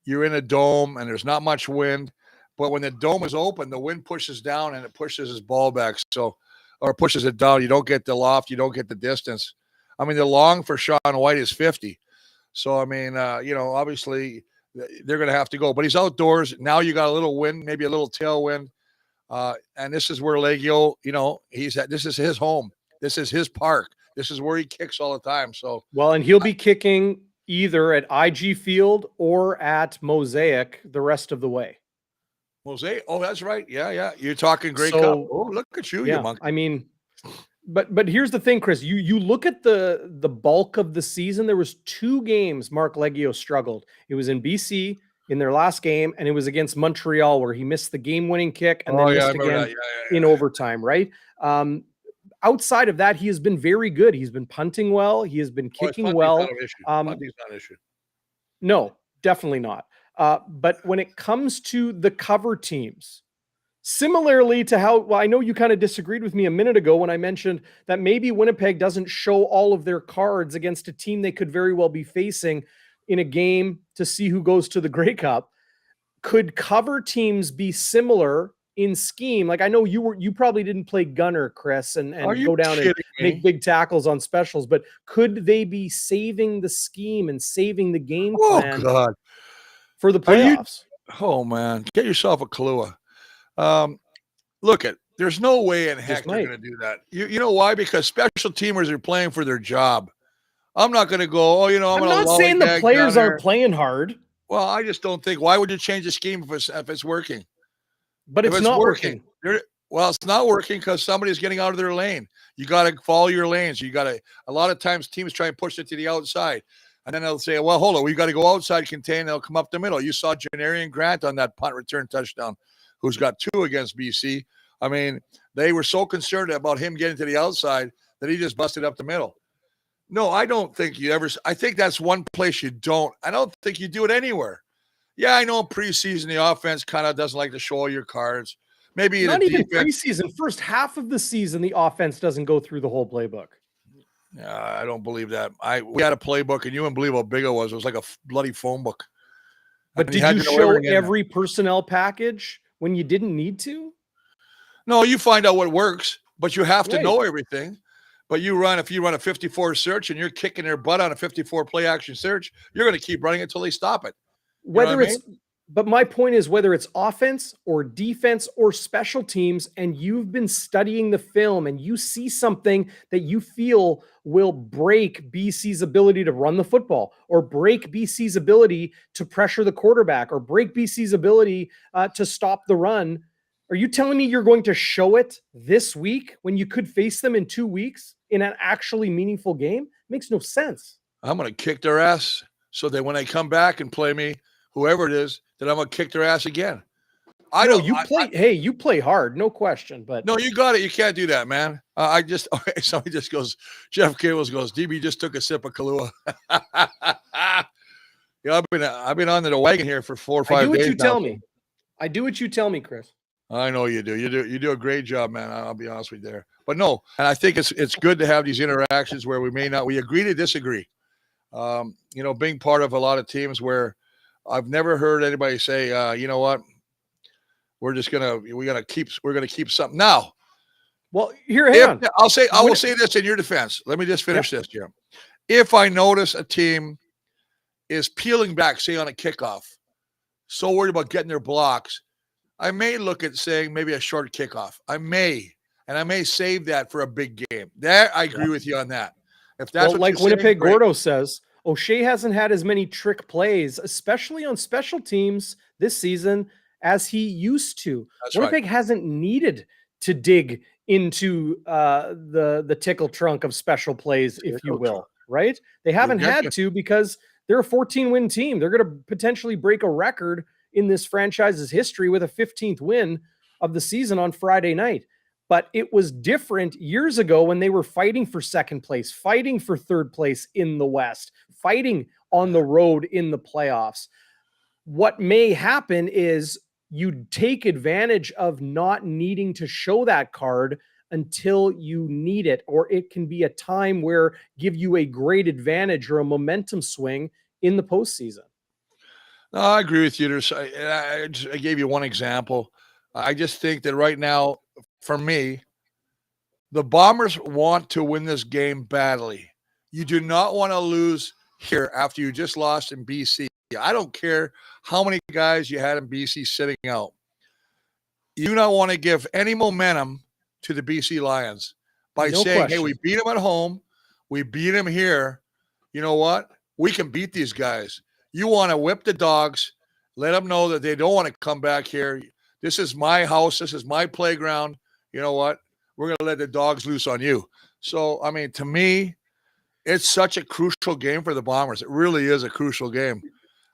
you're in a dome and there's not much wind, but when the dome is open, the wind pushes down and it pushes his ball back. Or pushes it down. You don't get the loft. You don't get the distance. I mean, the long for Sean White is 50. So, I mean, obviously they're going to have to go. But he's outdoors. Now you got a little wind, maybe a little tailwind. And this is where Leggio, this is his home. This is his park. This is where he kicks all the time. So, well, and he'll be kicking either at IG Field or at Mosaic the rest of the way. Mosaic? Oh, that's right. Yeah. You're talking Grey Cup. Oh, look at you, you monkey. I mean, but here's the thing, Chris. You look at the bulk of the season. There was 2 games Mark Leggio struggled. It was in BC in their last game, and it was against Montreal where he missed the game-winning kick and then missed again in overtime. Right. Outside of that, he has been very good. He's been punting well. He has been kicking well. Punting's not an issue. No, definitely not. But when it comes to the cover teams, similarly to I know you kind of disagreed with me a minute ago when I mentioned that maybe Winnipeg doesn't show all of their cards against a team they could very well be facing in a game to see who goes to the Grey Cup. Could cover teams be similar in scheme? Like, I know you probably didn't play gunner, Chris, and go down and make big tackles on specials, but could they be saving the scheme and saving the game plan for the playoffs? Oh man, get yourself a Kahlua. There's no way in heck they're going to do that. You know why? Because special teamers are playing for their job. I'm not going to go, I'm not saying the players aren't playing hard. Well, I just don't think. Why would you change the scheme if it's working? But it's not working. Well, it's not working because somebody's getting out of their lane. You got to follow your lanes. A lot of times teams try and push it to the outside. And then they'll say, well, hold on, we've got to go outside, contain, they'll come up the middle. You saw Janarian Grant on that punt return touchdown, who's got 2 against BC. I mean, they were so concerned about him getting to the outside that he just busted up the middle. No, I don't think I think that's one place I don't think you do it anywhere. Yeah, I know in preseason the offense kind of doesn't like to show all your cards. Maybe not even preseason. First half of the season, the offense doesn't go through the whole playbook. I don't believe that. We had a playbook, and you wouldn't believe how big it was. It was like a bloody phone book. But did you show every personnel package when you didn't need to? No, you find out what works, but you have to know everything. But if you run a 54 search and you're kicking their butt on a 54 play action search, you're going to keep running until they stop it. But my point is whether it's offense or defense or special teams, and you've been studying the film and you see something that you feel will break BC's ability to run the football or break BC's ability to pressure the quarterback or break BC's ability to stop the run. Are you telling me you're going to show it this week when you could face them in 2 weeks in an actually meaningful game? Makes no sense. I'm going to kick their ass so that when they come back and play me, whoever it is, that I'm going to kick their ass again. You play hard, no question. But no, you got it. You can't do that, man. Somebody just goes, Jeff Cables goes, DB just took a sip of Kahlua. I've been on the wagon here for 4 or 5 days. I do what you tell me, Chris. I know you do. You do a great job, man. I'll be honest with you there. But no, and I think it's good to have these interactions where we agree to disagree. Being part of a lot of teams where I've never heard anybody say, you know what, we're gonna keep something now. Well, hang on. I will say this in your defense. Let me just finish this, Jim. If I notice a team is peeling back, say on a kickoff, so worried about getting their blocks, I may look at saying maybe a short kickoff. I may save that for a big game. That I agree with you on that. If that's like Winnipeg Gordo says, O'Shea hasn't had as many trick plays, especially on special teams this season, as he used to. That's Winnipeg right. hasn't needed to dig into the tickle trunk of special plays, if you will, right? They haven't had to because they're a 14-win team. They're going to potentially break a record in this franchise's history with a 15th win of the season on Friday night. But it was different years ago when they were fighting for second place, fighting for third place in the West, fighting on the road in the playoffs. What may happen is you take advantage of not needing to show that card until you need it, or it can be a time where give you a great advantage or a momentum swing in the postseason. No, I agree with you. I gave you one example. I just think that right now, for me, the Bombers want to win this game badly. You do not want to lose here after you just lost in BC. I don't care how many guys you had in BC sitting out. You do not want to give any momentum to the BC Lions by saying, hey, we beat them at home. We beat them here. You know what? We can beat these guys. You want to whip the dogs, let them know that they don't want to come back here. This is my house. This is my playground. You know what? We're going to let the dogs loose on you. So, I mean, to me, it's such a crucial game for the Bombers. It really is a crucial game.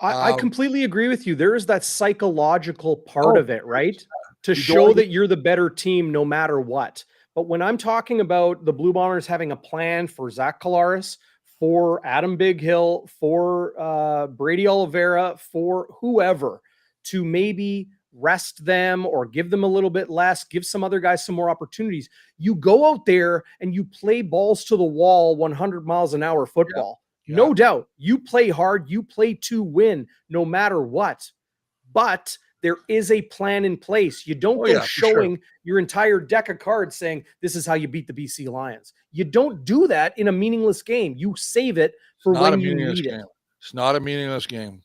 I completely agree with you. There is that psychological part of it, right? To show that you're the better team no matter what. But when I'm talking about the Blue Bombers having a plan for Zach Collaros, for Adam Big Hill, for Brady Oliveira, for whoever, to maybe rest them or give them a little bit less, give some other guys some more opportunities. You go out there and you play balls to the wall, 100 miles an hour football. Yeah. No doubt. You play hard. You play to win no matter what. But there is a plan in place. You don't go showing your entire deck of cards saying, this is how you beat the BC Lions. You don't do that in a meaningless game. You save it for when you need it. It's not a meaningless game.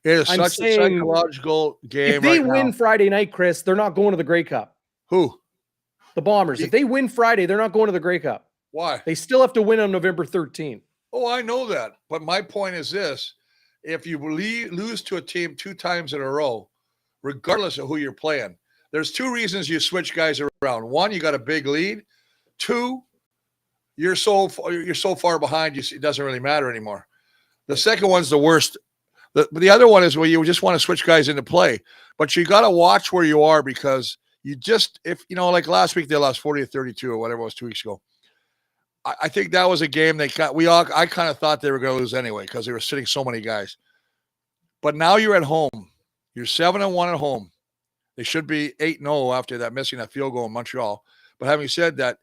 It is such a psychological game. If they win Friday night, Chris, they're not going to the Grey Cup. Who? The Bombers. If they win Friday, they're not going to the Grey Cup. Why? They still have to win on November 13th. Oh, I know that. But my point is this. If you lose to a team 2 times in a row, regardless of who you're playing, there's 2 reasons you switch guys around. 1, you got a big lead. 2, you're so far behind, it doesn't really matter anymore. The second one's the worst. The other one is where you just want to switch guys into play, but you got to watch where you are because if like last week they lost 40-32 or whatever it was 2 weeks ago. I think that was a game I kind of thought they were going to lose anyway because they were sitting so many guys. But now you're at home. You're 7-1 at home. They should be 8-0 after that missing that field goal in Montreal. But having said that,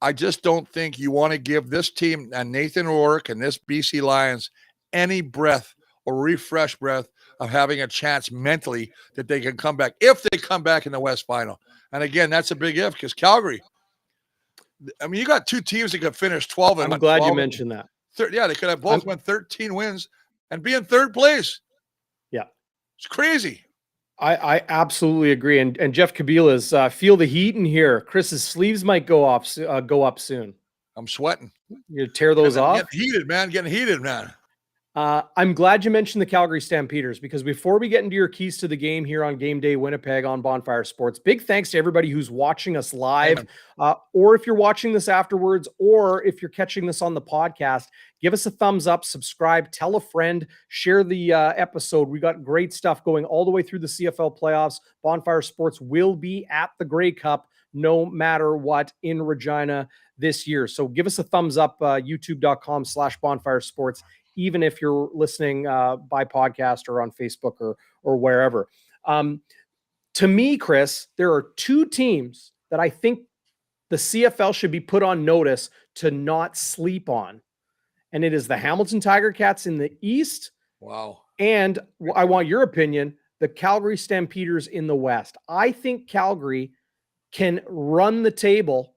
I just don't think you want to give this team and Nathan Rourke and this BC Lions any breath or refresh breath of having a chance mentally that they can come back if they come back in the West Final. And again, that's a big if because Calgary, I mean, you got 2 teams that could finish 12 and I'm glad you mentioned that. They could have both won 13 wins and be in 3rd place. Yeah. It's crazy. I absolutely agree. And Jeff Kabila's feel the heat in here. Chris's sleeves might go up soon. I'm sweating. You tear those off? Getting heated, man. I'm glad you mentioned the Calgary Stampeders because before we get into your keys to the game here on Game Day Winnipeg on Bonfire Sports, big thanks to everybody who's watching us live, or if you're watching this afterwards, or if you're catching this on the podcast, give us a thumbs up, subscribe, tell a friend, share the episode. We got great stuff going all the way through the CFL playoffs. Bonfire Sports will be at the Grey Cup no matter what in Regina this year. So give us a thumbs up, youtube.com/Bonfire Sports. Even if you're listening by podcast or on Facebook or wherever. To me, Chris, there are 2 teams that I think the CFL should be put on notice to not sleep on. And it is the Hamilton Tiger Cats in the East. Wow. And I want your opinion, the Calgary Stampeders in the West. I think Calgary can run the table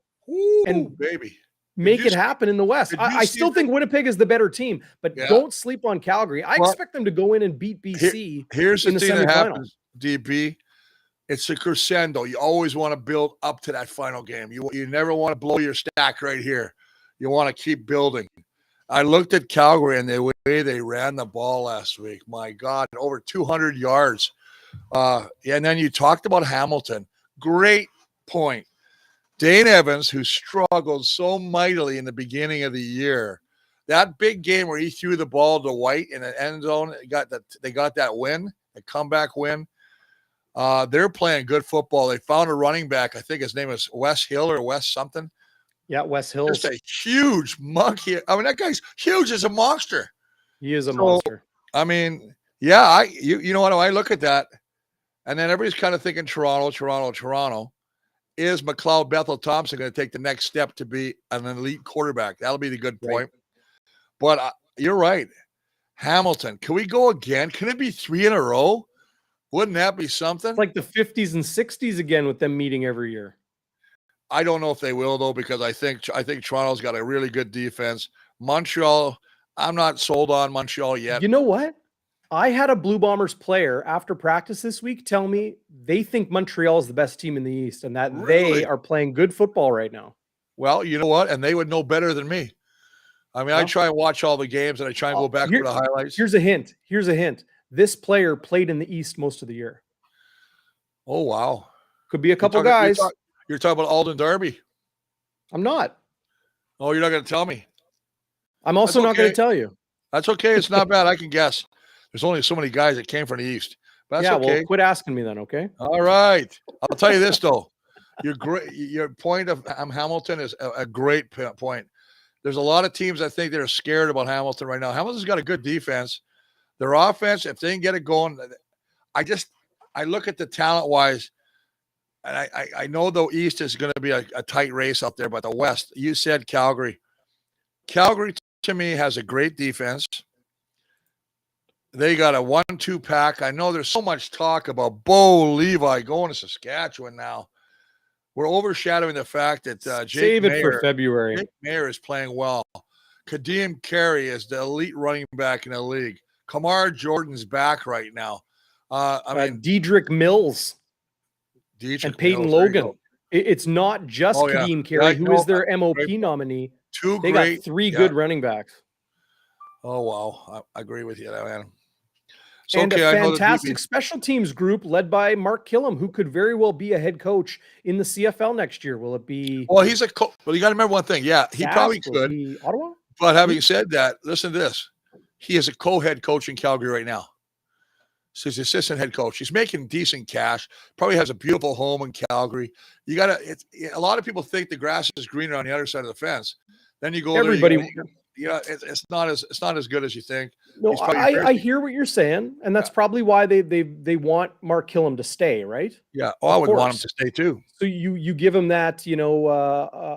and make it happen in the West. I still think Winnipeg is the better team, but don't sleep on Calgary. I expect them to go in and beat BC. Here's the thing that happens, DB. It's a crescendo. You always want to build up to that final game. You never want to blow your stack right here. You want to keep building. I looked at Calgary and the way they ran the ball last week. My God, over 200 yards. And then you talked about Hamilton. Great point. Dane Evans, who struggled so mightily in the beginning of the year, that big game where he threw the ball to White in the end zone, they got that win, a comeback win. They're playing good football. They found a running back. I think his name is Wes Hill or Wes something. Yeah, Wes Hills. Just a huge monkey. I mean, that guy's huge as a monster. He is a monster. I mean, yeah, you know what? I look at that, and then everybody's kind of thinking Toronto. Is McLeod Bethel Thompson going to take the next step to be an elite quarterback? That'll be the good point. Right. But you're right. Hamilton, can we go again? Can it be 3 in a row? Wouldn't that be something? It's like the 50s and 60s again with them meeting every year. I don't know if they will, though, because I think Toronto's got a really good defense. Montreal, I'm not sold on Montreal yet. You know what? I had a Blue Bombers player after practice this week tell me they think Montreal is the best team in the East and that they are playing good football right now. Well, you know what? And they would know better than me. I mean, I try and watch all the games and I try and go back to the highlights. Here's a hint. This player played in the East most of the year. Oh, wow. Could be a couple guys. You're talking about Alden Darby. I'm not. Oh, you're not going to tell me. I'm also not going to tell you. That's okay. It's not bad. I can guess. There's only so many guys that came from the East. But that's okay. Well, quit asking me then, okay? All right. I'll tell you this, though. Your point of Hamilton is a great point. There's a lot of teams I think that are scared about Hamilton right now. Hamilton's got a good defense. Their offense, if they can get it going, I look at the talent-wise, and I know the East is going to be a tight race up there, but the West, you said Calgary. Calgary, to me, has a great defense. They got a 1-2 pack. I know there's so much talk about Bo Levi going to Saskatchewan now. We're overshadowing the fact that Save it for February. Jake Mayer is playing well. Kadeem Carey is the elite running back in the league. Kamar Jordan's back right now. Dedrick Mills and Peyton Logan. It's not just Kadeem Carey, who is their MOP nominee. They got 3 good running backs. Oh, wow. I agree with you, man. And a fantastic special teams group led by Mark Killam, who could very well be a head coach in the CFL next year. Will it be? Well, he's a coach. Well, you got to remember one thing. Yeah, he probably could. Ottawa? But having said that, listen to this. He is a co-head coach in Calgary right now. So he's assistant head coach. He's making decent cash. Probably has a beautiful home in Calgary. You got to. A lot of people think the grass is greener on the other side of the fence. Then you go. Everybody. It's not as good as you think. No, I hear what you're saying, and that's probably why they want Mark Killam to stay, right? Yeah. Oh, I would want him to stay too. So you give him that,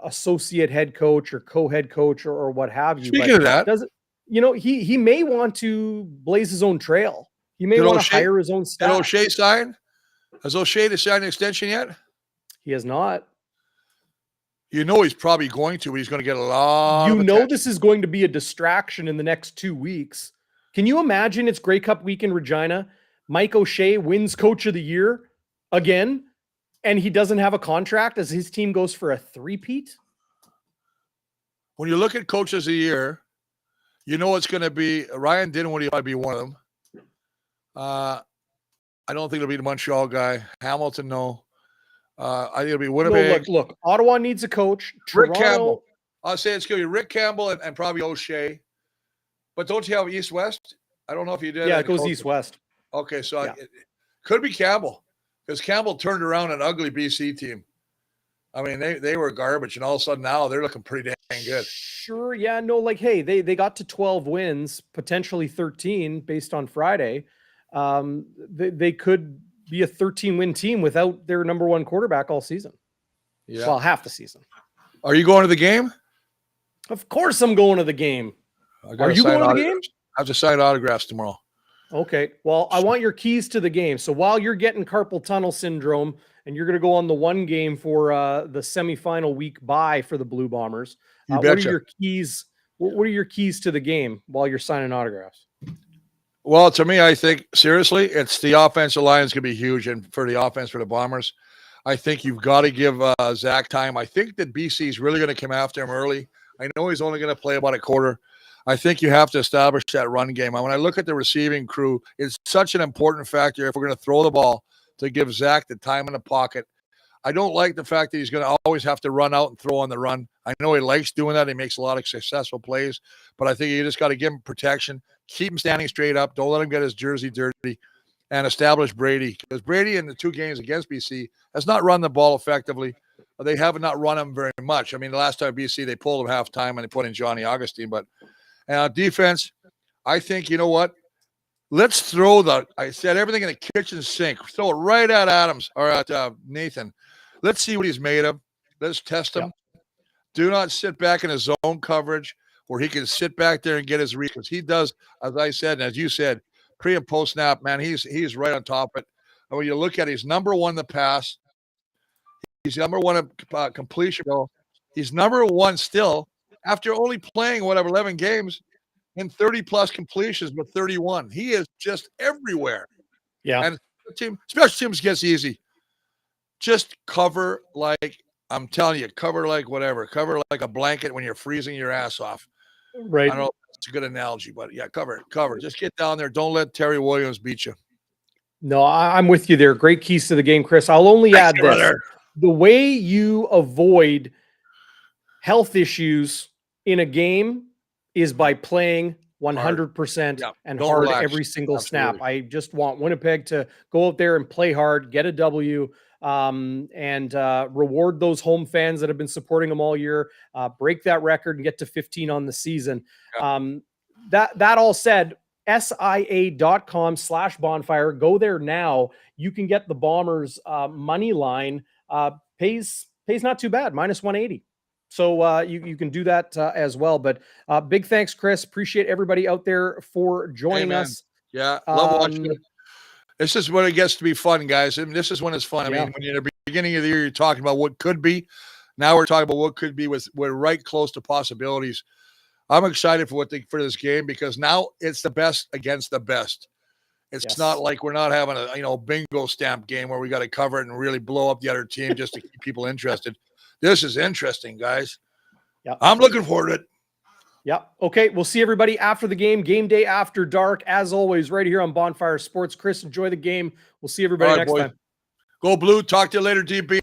associate head coach or co-head coach or what have you. Speaking of that, he may want to blaze his own trail. He may want to hire his own staff. Did O'Shea sign? Has O'Shea signed an extension yet? He has not. You know he's probably going to, but he's going to get a lot of attention. This is going to be a distraction in the next 2 weeks. Can you imagine it's Grey Cup week in Regina? Mike O'Shea wins Coach of the Year again, and he doesn't have a contract as his team goes for a three-peat? When you look at Coaches of the Year, you know it's going to be Ryan Dinwiddie might be one of them. I don't think it'll be the Montreal guy. Hamilton, no. I think it'll be Winnipeg. No, look, Ottawa needs a coach. Rick Campbell. I'll say it's going to be Rick Campbell and probably O'Shea. But don't you have East-West? I don't know if you did. Yeah, it goes East-West. Okay, so it could be Campbell because Campbell turned around an ugly BC team. I mean, they were garbage, and all of a sudden now they're looking pretty dang good. Sure, yeah, no, hey, they got to 12 wins, potentially 13 based on Friday. They could be a 13-win team without their number one quarterback all season. Yeah. Well, half the season. Are you going to the game? Of course I'm going to the game. Are you going to the game? I have to sign autographs tomorrow. Okay. Well, I want your keys to the game. So while you're getting carpal tunnel syndrome and you're going to go on the one game for the semifinal week bye for the Blue Bombers, what are your keys? What are your keys to the game while you're signing autographs? Well, to me, I think, seriously, it's the offensive line is going to be huge. And for the offense for the Bombers, I think you've got to give Zach time. I think that BC is really going to come after him early. I know he's only going to play about a quarter. I think you have to establish that run game. When I look at the receiving crew, it's such an important factor if we're going to throw the ball to give Zach the time in the pocket. I don't like the fact that he's going to always have to run out and throw on the run. I know he likes doing that. He makes a lot of successful plays, but I think you just got to give him protection, keep him standing straight up, don't let him get his jersey dirty, and establish Brady. Because Brady in the 2 games against BC has not run the ball effectively. They have not run him very much. I mean, the last time BC, they pulled him halftime and they put in Johnny Augustine, but defense, I think, you know what? Let's throw I said everything in the kitchen sink. Throw it right at Adams or at Nathan. Let's see what he's made of. Let's test him. Yeah. Do not sit back in his zone coverage where he can sit back there and get his read. Because he does, as I said, and as you said, pre and post snap, man, he's right on top of it. And when you look at it, he's number 1 in the pass. He's number 1 in completion. He's number 1 still after only playing, 11 games in 30-plus completions with 31. He is just everywhere. Yeah. And special teams gets easy. Just cover like, I'm telling you, cover like whatever. Cover like a blanket when you're freezing your ass off. Right. I don't know if it's a good analogy, but yeah, cover. Just get down there. Don't let Terry Williams beat you. No, I'm with you there. Great keys to the game, Chris. I'll only add this. Brother. The way you avoid health issues in a game is by playing 100% and hard relax. Every single Absolutely. snap. I just want Winnipeg to go out there and play hard, get a W, and reward those home fans that have been supporting them all year, break that record and get to 15 on the season. Yeah. That all said, SIA.com/bonfire. Go there now. You can get the Bombers money line. Pays not too bad, -180. So you can do that as well. But big thanks, Chris. Appreciate everybody out there for joining us. Yeah, love watching it. This is when it gets to be fun, guys. I mean, this is when it's fun. I mean, when you're at the beginning of the year, you're talking about what could be. Now we're talking about what could be. We're right close to possibilities. I'm excited for this game because now it's the best against the best. It's not like we're not having a bingo stamp game where we got to cover it and really blow up the other team just to keep people interested. This is interesting, guys. Yeah, I'm looking forward to it. Yeah. Okay. We'll see everybody after the game. Game day after dark, as always, right here on Bonfire Sports. Chris, enjoy the game. We'll see everybody next time. Go Blue. Talk to you later, DP.